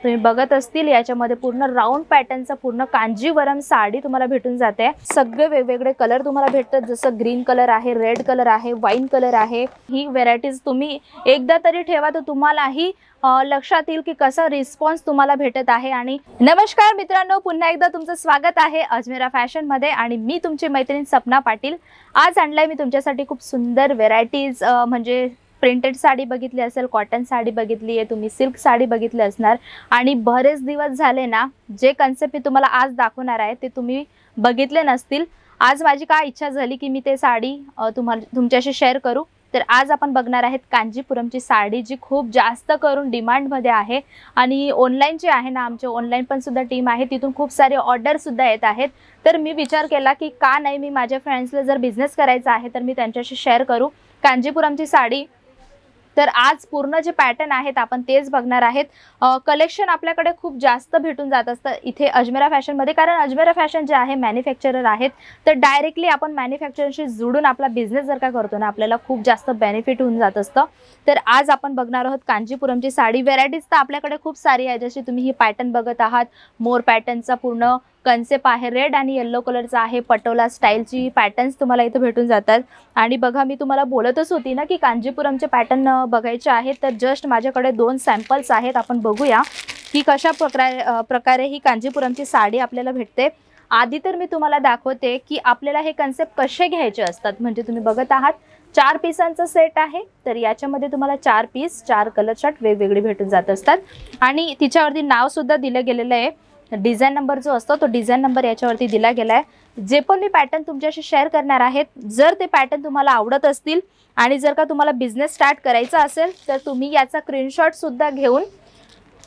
तुम्ही बघत असतील याच्यामध्ये पूर्ण राऊंड पॅटर्नचा पूर्ण कांजीवरम साडी तुम्हाला भेटून जाते। सगळे वेगवेगळे कलर तुम्हाला भेटतात, जसं ग्रीन कलर आहे, रेड कलर आहे, वाईन कलर आहे। ही व्हेरायटीज तुम्ही एकदा तरी ठेवा तर तुम्हालाही लक्षात येईल की कसा रिस्पॉन्स तुम्हाला भेटत आहे। आणि नमस्कार मित्रांनो, पुन्हा एकदा तुमचं स्वागत आहे अजमेरा फॅशन मध्ये आणि मी तुमची मैत्रीण सपना पाटील। आज आणलाय मी तुमच्यासाठी खूप सुंदर व्हेरायटीज, म्हणजे प्रिंटेड साडी बघितली असेल, कॉटन साडी बघितली आहे, तुम्ही सिल्क साडी बघितली असणार आणि बरेच दिवस झाले ना जे कन्सेप्ट मी तुम्हाला आज दाखवणार आहे ते तुम्ही बघितले नसतील। आज माझी काय इच्छा झाली की मी ते साडी तुमच्याशी शेअर करू। तर आज आपण बघणार आहेत कांजीपुरमची साडी, जी खूप जास्त करून डिमांडमध्ये आहे आणि ऑनलाईन जे आहे ना, आमचे ऑनलाईन पण सुद्धा टीम आहे, तिथून खूप सारे ऑर्डर सुद्धा येत आहेत। तर मी विचार केला की का नाही, मी माझ्या फ्रेंड्सला जर बिझनेस करायचा आहे तर मी त्यांच्याशी शेअर करू कांजीपुरमची साडी। तर आज पूर्ण जे पॅटर्न आहेत आपण तेच बघणार आहेत। कलेक्शन आपल्याकडे खूप जास्त भेटून जात असतं इथे अजमेरा फॅशन मध्ये, कारण अजमेरा फॅशन जे आहे मॅन्युफॅक्चरर आहेत, तर डायरेक्टली आपण मॅन्युफॅक्चररशी जोडून आपला बिझनेस जर का करतो ना, आपल्याला खूप जास्त बेनिफिट होऊन जात असतं। तर आज आपण बघणार आहोत कांजीपुरमची साडी। व्हेरायटीज तर आपल्याकडे खूप सारी आहे, जशी तुम्ही ही पॅटर्न बघत आहात, मोर पॅटर्नचा पूर्ण कन्सेप्ट आहे, रेड आणि येलो कलरचा आहे, पटोला स्टाईलची पॅटर्न्स तुम्हाला इथे भेटून जातात। आणि बघा, मी तुम्हाला बोलतच होती ना की कांजीपुरमचे पॅटर्न बघायचे आहेत, तर जस्ट माझ्याकडे 2 सॅम्पल्स आहेत, आपण बघूया की कशा प्रकारे ही कांजीपुरमची साडी आपल्याला भेटते। आधी तर मी तुम्हाला दाखवते की आपल्याला हे कन्सेप्ट कसे घ्यायचे असतात। म्हणजे तुम्ही बघत आहात 4 पीसांचा सेट आहे, तर याच्यामध्ये तुम्हाला 4 पीस 4 कलर चार्ट वेगवेगळे भेटून जात असतात आणि तिच्यावरती नाव सुद्धा दिलं गेलेलं आहे। डिझाइन नंबर जो असतो तो डिझाइन नंबर याच्यावरती दिला गेला आहे। जे पण मी पॅटर्न तुमच्याशी शेअर करणार आहेत, जर ते पॅटर्न तुम्हाला आवडत असतील आणि जर का तुम्हाला बिझनेस स्टार्ट करायचा असेल तर तुम्ही याचा स्क्रीनशॉट सुद्धा घेऊन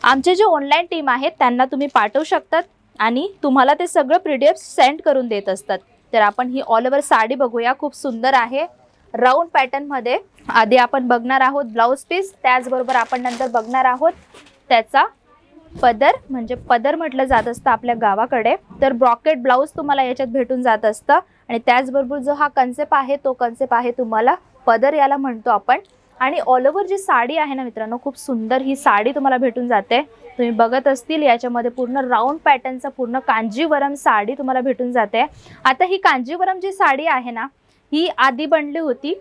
आमचे जे ऑनलाईन टीम आहेत त्यांना तुम्ही पाठवू शकतात आणि तुम्हाला ते सगळं PDF सेंड करून देत असतात। तर आपण ही ऑल ओव्हर साडी बघूया, खूप सुंदर आहे राऊंड पॅटर्न मध्ये। आधी आपण बघणार आहोत ब्लाउज पीस, त्याचबरोबर आपण नंतर बघणार आहोत त्याचा पदर, म्हणजे पदर म्हटलं जात असतं आपल्या गावाकडे। तर ब्रॉकेट ब्लाउज तुम्हाला याच्यात भेटून जात असतं आणि त्याचबरोबर जो हा कन्सेप्ट आहे तो कन्सेप्ट आहे तुम्हाला पदर याला म्हणतो आपण। आणि ऑल ओव्हर जी साडी आहे ना मित्रांनो, खूप सुंदर ही साडी तुम्हाला भेटून जाते। तुम्ही बघत असतील याच्यामध्ये पूर्ण राऊंड पॅटर्नचा पूर्ण कांजीवरम साडी तुम्हाला भेटून जाते। आता ही कांजीवरम जी साडी आहे ना, ही आधी बनली होती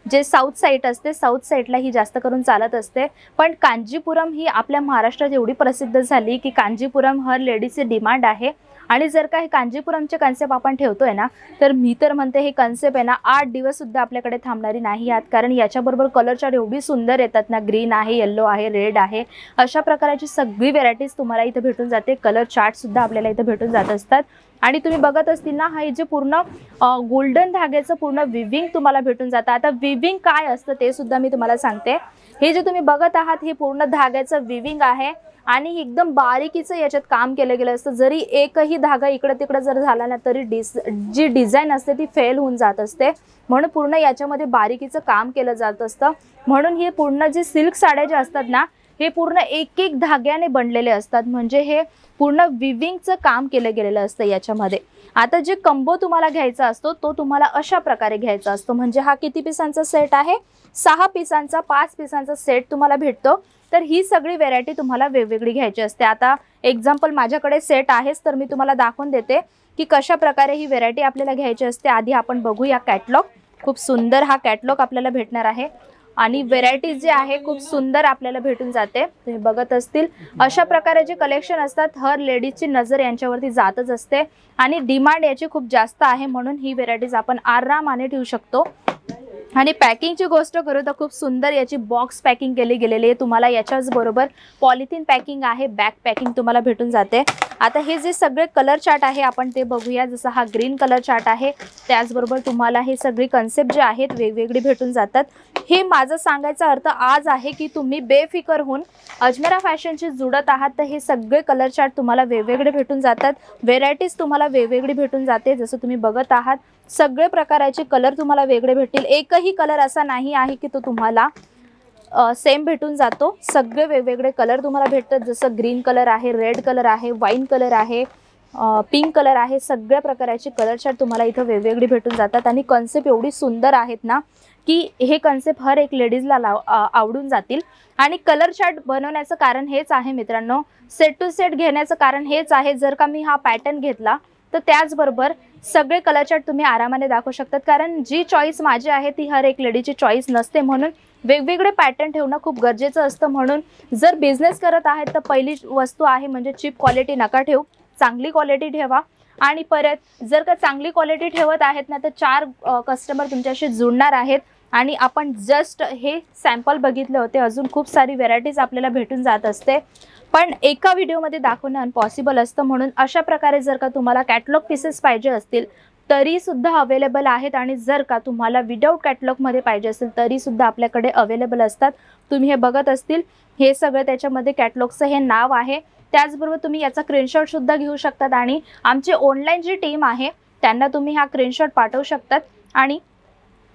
जे साऊथ साईड असते, साऊथ साईडला ही जास्त करून चालत असते, पण कांजीपुरम ही आपल्या महाराष्ट्रात एवढी प्रसिद्ध झाली की कांजीपुरम हर लेडीजची डिमांड आहे। आणि जर का हे कांजीपुरमचे कन्सेप्ट आपण ठेवतोय ना, तर मी तर म्हणते हे कन्सेप्ट आहे ना 8 दिवस सुद्धा आपल्याकडे थांबणारी नाही आहेत, कारण याच्याबरोबर कलर चार्ट एवढी सुंदर येतात ना, ग्रीन आहे, येलो आहे, रेड आहे, अशा प्रकारची सगळी व्हेरायटीज तुम्हाला इथे भेटून जाते। कलर चार्ट सुद्धा आपल्याला इथे भेटून जात असतात। आणि तुम्ही बघत असतील ना, हे जे पूर्ण गोल्डन धाग्याचं पूर्ण विविंग तुम्हाला भेटून जातं। आता विविंग काय असतं ते सुद्धा मी तुम्हाला सांगते। हे जे तुम्ही बघत आहात हे पूर्ण धाग्याचं विविंग आहे आणि एकदम बारीकीचं याच्यात काम केलं गेलं असतं। जरी एकही धागा इकडे तिकडे जर झाला ना तरी जी डिझाईन असते ती फेल होऊन जात असते, म्हणून पूर्ण याच्यामध्ये बारीकीचं काम केलं जात असतं। म्हणून हे पूर्ण जे सिल्क साड्या ज्या असतात ना, हे पूर्ण एक एक धाग्याने बनलेले असतात, म्हणजे हे पूर्ण विविंगचं काम केलं गेलेलं असतं याच्यामध्ये। आता जे कंबो तुम्हाला घ्यायचा असतो तो तुम्हाला अशा प्रकारे घ्यायचा असतो। म्हणजे हा किती पीसांचा सेट आहे? 6 पीसांचा, 5 पीसांचा सेट तुम्हाला भेटतो। तर ही सगळी व्हेरायटी तुम्हाला वेगवेगळी घ्यायची असते। आता एक्झाम्पल माझ्याकडे सेट आहेच, तर मी तुम्हाला दाखवून देते की कशा प्रकारे ही व्हेरायटी आपल्याला घ्यायची असते। आधी आपण बघूया कॅटलॉग। खूप सुंदर हा कॅटलॉग आपल्याला भेटणार आहे आणि व्हेरायटीज जे आहे खूप सुंदर आपल्याला भेटून जाते। तुम्ही बघत असतील अशा प्रकारे जे कलेक्शन असतात हर लेडीजची नजर यांच्यावरती जातच असते आणि डिमांड याची खूप जास्त आहे, म्हणून ही व्हेरायटीज आपण आरामाने ठेवू शकतो। आणि पॅकिंगची गोष्ट करू तर खूप सुंदर याची बॉक्स पॅकिंग केली गेलेली आहे। तुम्हाला याच्याच बरोबर पॉलिथिन पॅकिंग आहे, बॅग पॅकिंग तुम्हाला भेटून जाते। आता हे जे सगळे कलर चार्ट आहे आपण ते बघूया। जसं हा ग्रीन कलर चार्ट आहे, त्याचबरोबर तुम्हाला हे सगळे कन्सेप्ट जे आहेत वेगवेगळे भेटून जातात। हे माझं सांगायचा अर्थ आज आहे की तुम्ही बेफिकर होऊन अजमेरा फॅशनशी जुडत आहात, तर हे सगळे कलर चार्ट तुम्हाला वेगवेगळे भेटून जातात, व्हेरायटीज तुम्हाला वेगवेगळी भेटून जाते। जसं तुम्ही बघत आहात सगळे प्रकाराचे कलर तुम्हाला वेगळे भेटतील, एकही कलर असा नाही आहे की तो तुम्हाला सेम भेटून जातो। सगळे वेगवेगळे कलर तुम्हाला भेटतात, जसं ग्रीन कलर आहे, रेड कलर आहे, वाईन कलर आहे, पिंक कलर आहे, सगळ्या प्रकारचे कलर चार्ट तुम्हाला इथं वेगवेगळी भेटून जातात आणि कन्सेप्ट एवढी सुंदर आहेत ना की हे कन्सेप्ट हर एक लेडीजला आवडून जातील। आणि कलर चार्ट बनवण्याचं कारण हेच आहे मित्रांनो, सेट टू सेट घेण्याचं कारण हेच आहे, जर का मी हा पॅटर्न घेतला तर त्याचबरोबर सगळे कलर चार्ट तुम्ही आरामाने दाखवू शकतात, कारण जी चॉईस माझी आहे ती हर एक लेडीची चॉईस नसते, म्हणून वेगवेगळे पॅटर्न ठेवणं खूप गरजेचं असतं। म्हणून जर बिझनेस करत आहेत तर पहिली वस्तू आहे म्हणजे चीप क्वालिटी नका ठेवू, चांगली क्वालिटी ठेवा। आणि परत जर का चांगली क्वालिटी ठेवत आहेत ना तर 4 कस्टमर तुमच्याशी जुळणार आहेत। आणि आपण जस्ट हे सॅम्पल बघितले होते, अजून खूप सारी व्हेरायटीज आपल्याला भेटून जात असते, पण एका व्हिडिओमध्ये दाखवणं अनपॉसिबल असतं। म्हणून अशा प्रकारे जर का तुम्हाला कॅटलॉग पीसेस पाहिजे असतील तरी सुद्धा अवेलेबल आहेत, आणि जर का तुम्हाला विदाऊट कॅटलॉगमध्ये पाहिजे असेल तरी सुद्धा आपल्याकडे अवेलेबल असतात। तुम्ही हे बघत असतील, हे सगळं त्याच्यामध्ये कॅटलॉगचं हे नाव आहे। त्याचबरोबर तुम्ही याचा स्क्रीनशॉट सुद्धा घेऊ शकतात आणि आमची ऑनलाईन जी टीम आहे त्यांना तुम्ही हा स्क्रीनशॉट पाठवू शकतात आणि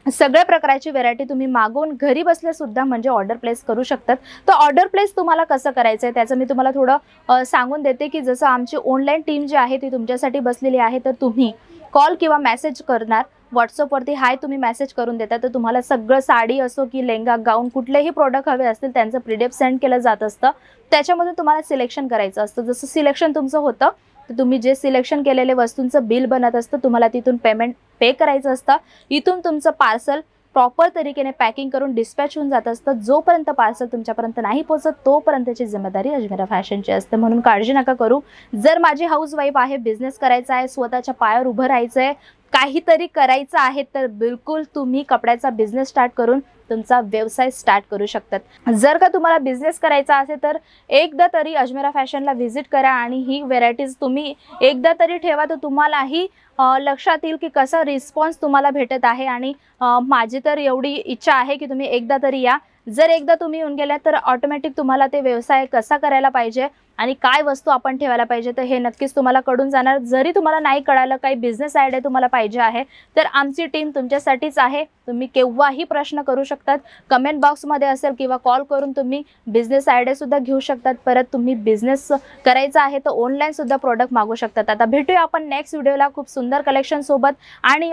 सगळ्या प्रकारची व्हेरायटी तुम्ही मागवून घरी बसल्या सुद्धा म्हणजे ऑर्डर प्लेस करू शकतात। तर ऑर्डर प्लेस तुम्हाला कसं करायचं आहे त्याचं मी तुम्हाला थोडं सांगून देते की जसं आमची ऑनलाईन टीम जी आहे ती तुमच्यासाठी बसलेली आहे, तर तुम्ही कॉल किंवा मेसेज करणार, व्हॉट्सअपवरती हाय तुम्ही मेसेज करून देता, तर तुम्हाला सगळं साडी असो की लेंगा गाऊन कुठलेही प्रोडक्ट हवे असतील त्यांचं पीडीएफ सेंड केलं जात असतं। त्याच्यामध्ये तुम्हाला सिलेक्शन करायचं असतं, जसं सिलेक्शन तुमचं होतं तर तुम्ही जे सिलेक्शन केलेले वस्तूंचं बिल बनत असतं, तुम्हाला तिथून पेमेंट पे करायचं असतं। इथून तुमचं पार्सल प्रॉपर तरीकेने पॅकिंग करून डिस्पॅच होऊन जात असतं। जोपर्यंत पार्सल तुमच्यापर्यंत नाही पोहोचत तोपर्यंतची जिम्मेदारी अजमेरा फॅशनची असते, म्हणून काळजी नका करू। जर माझी हाऊसवाईफ आहे, बिझनेस करायचा आहे, स्वतःच्या पायावर उभं राहायचं आहे, काहीतरी करायचं आहे, तर बिलकुल तुम्ही कपड्याचा बिझनेस स्टार्ट करून तुमचा व्यवसाय स्टार्ट करू शकतात। जर का तुम्हाला बिझनेस करायचा असेल तर एकदा तरी अजमेरा फॅशनला व्हिजिट करा आणि ही व्हेरायटीज तुम्ही एकदा तरी ठेवा, तर तुम्हालाही लक्षात येईल की कसा रिस्पॉन्स तुम्हाला भेटत आहे। आणि माझी तर एवढी इच्छा आहे की तुम्ही एकदा तरी या। जर एकदा तुम्ही येऊन गेला तर ऑटोमॅटिक तुम्हाला ते व्यवसाय कसा करायला पाहिजे आणि काय वस्तू आपण ठेवायला पाहिजे तर हे नक्कीच तुम्हाला कळून जाणार। जरी तुम्हाला नाही कळालं, काही बिझनेस आयडिया तुम्हाला पाहिजे आहे तर आमची टीम तुमच्यासाठीच आहे। तुम्ही केव्हाही प्रश्न करू शकतात, कमेंट बॉक्समध्ये असेल किंवा कॉल करून तुम्ही बिझनेस आयडिया सुद्धा घेऊ शकतात। परत तुम्ही बिझनेस करायचा आहे तर ऑनलाईन सुद्धा प्रोडक्ट मागवू शकतात। आता भेटूया आपण नेक्स्ट व्हिडिओला खूप सुंदर कलेक्शन सोबत। आणि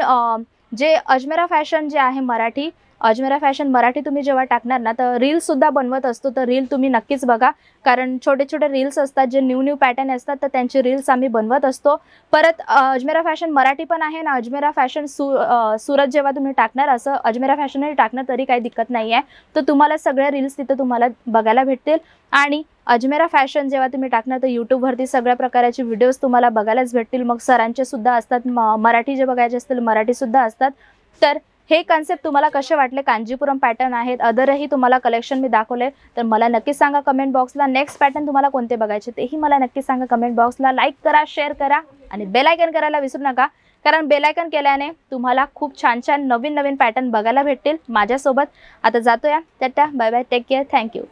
जे अजमेरा फॅशन जे आहे मराठी, अजमेरा फॅशन मराठी तुम्ही जेव्हा टाकणार ना तर रील सुद्धा बनवत असतो, तर रील तुम्ही नक्कीच बघा, कारण छोटे छोटे रील्स असतात जे न्यू पॅटर्न असतात तर त्यांची रील्स आम्ही बनवत असतो। परत अजमेरा फॅशन मराठी पण आहे ना, अजमेरा फॅशन सुरत जेव्हा तुम्ही टाकणार, असं अजमेरा फॅशनही टाकणार तरी काही दिक्कत नाही आहे, तर तुम्हाला सगळ्या रील्स तिथे तुम्हाला बघायला भेटतील। आणि अजमेरा फॅशन जेव्हा तुम्ही टाकणार तर यूट्यूबवरती सगळ्या प्रकारचे व्हिडिओज तुम्हाला बघायलाच भेटतील। मग सरांचे सुद्धा असतात, मराठी जे बघायचे असतील मराठी सुद्धा असतात। तर हे कन्सेप्ट तुम्हाला कसे वाटले, कांजीपुरम पॅटर्न आहेत, अदरही तुम्हाला कलेक्शन मी दाखवले, तर मला नक्कीच सांगा कमेंट बॉक्सला। नेक्स्ट पॅटर्न तुम्हाला कोणते बघायचे तेही मला नक्कीच सांगा कमेंट बॉक्सला। लाईक करा, शेअर करा आणि बेल आयकन करायला विसरू नका, कारण बेल आयकन केल्याने तुम्हाला खूप छान छान नवीन पॅटर्न बघायला भेटतील माझ्यासोबत। आता जातोया, tata, bye bye, take care, thank you.